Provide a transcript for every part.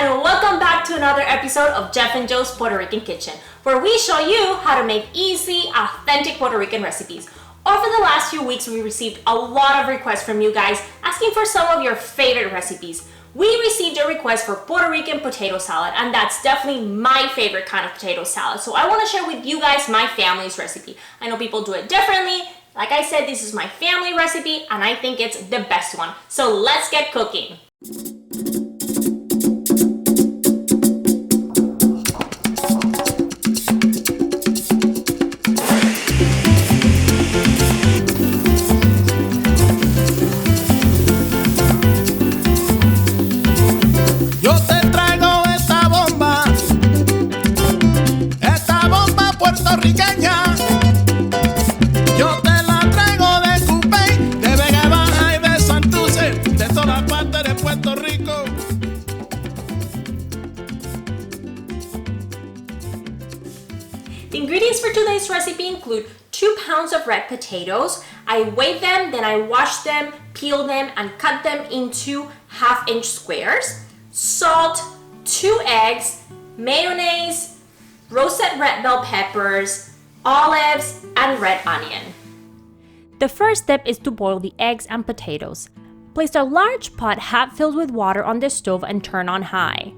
and welcome back to another episode of Jeff and Joe's Puerto Rican Kitchen, where we show you how to make easy, authentic Puerto Rican recipes. Over the last few weeks, we received a lot of requests from you guys asking for some of your favorite recipes. We received a request for Puerto Rican potato salad, and that's definitely my favorite kind of potato salad. So I want to share with you guys my family's recipe. I know people do it differently. Like I said, this is my family recipe, and I think it's the best one. So let's get cooking. Yo te la traigo de Cupey, de Vega Baja y de Santurce, de todas partes de Puerto Rico. The ingredients for today's recipe include 2 pounds of red potatoes. I weighed them, then I washed them, peeled them, and cut them into 1/2-inch squares. Salt, 2 eggs, mayonnaise, roasted red bell peppers, olives, and red onion. The first step is to boil the eggs and potatoes. Place a large pot half filled with water on the stove and turn on high.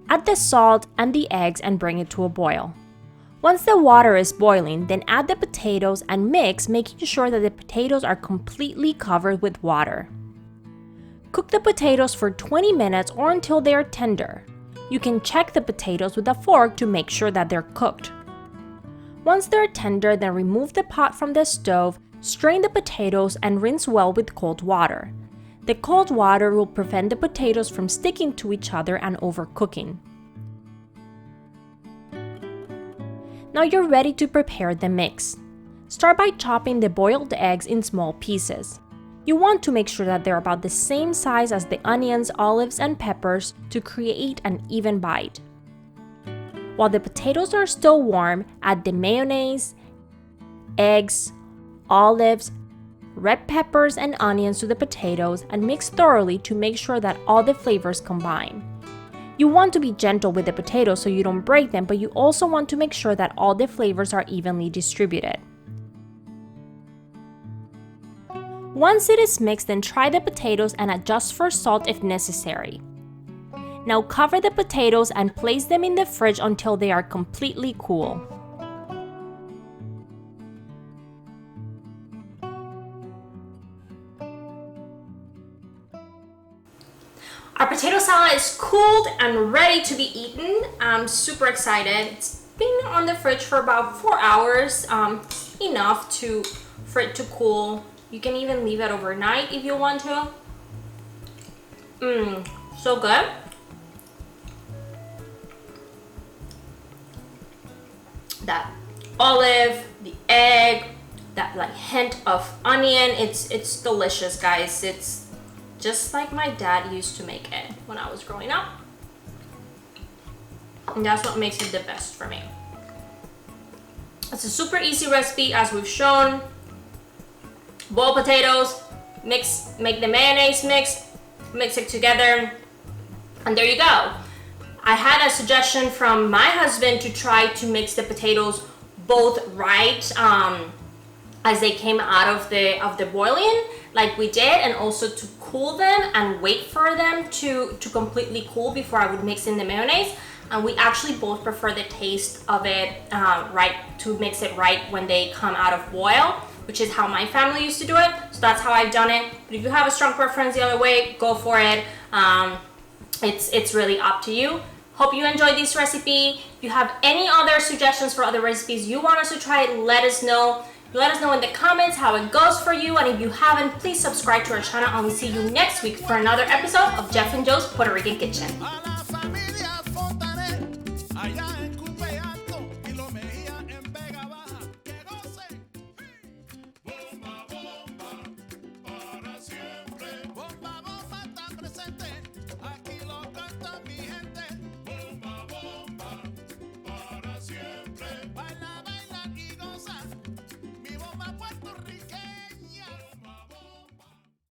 Add the salt and the eggs and bring it to a boil. Once the water is boiling, then add the potatoes and mix, making sure that the potatoes are completely covered with water. Cook the potatoes for 20 minutes or until they are tender. You can check the potatoes with a fork to make sure that they're cooked. Once they're tender, then remove the pot from the stove, strain the potatoes, and rinse well with cold water. The cold water will prevent the potatoes from sticking to each other and overcooking. Now you're ready to prepare the mix. Start by chopping the boiled eggs in small pieces. You want to make sure that they're about the same size as the onions, olives, and peppers to create an even bite. While the potatoes are still warm, add the mayonnaise, eggs, olives, red peppers, and onions to the potatoes and mix thoroughly to make sure that all the flavors combine. You want to be gentle with the potatoes so you don't break them, but you also want to make sure that all the flavors are evenly distributed. Once it is mixed, then try the potatoes and adjust for salt if necessary. Now cover the potatoes and place them in the fridge until they are completely cool. Our potato salad is cooled and ready to be eaten. I'm super excited. It's been on the fridge for about 4 hours, enough for it to cool. You can even leave it overnight if you want to. So good. That olive, the egg, that like hint of onion, it's delicious, guys. It's just like my dad used to make it when I was growing up. And that's what makes it the best for me. It's a super easy recipe as we've shown. Boil potatoes, make the mayonnaise mix it together, and there you go. I had a suggestion from my husband to try to mix the potatoes both right as they came out of the boiling, like we did, and also to cool them and wait for them to completely cool before I would mix in the mayonnaise. And we actually both prefer the taste of it to mix it right when they come out of boil, which is how my family used to do it. So that's how I've done it. But if you have a strong preference the other way, go for it. It's really up to you. Hope you enjoyed this recipe. If you have any other suggestions for other recipes you want us to try, let us know. Let us know in the comments how it goes for you. And if you haven't, please subscribe to our channel, and we'll see you next week for another episode of Jeff and Joe's Puerto Rican Kitchen.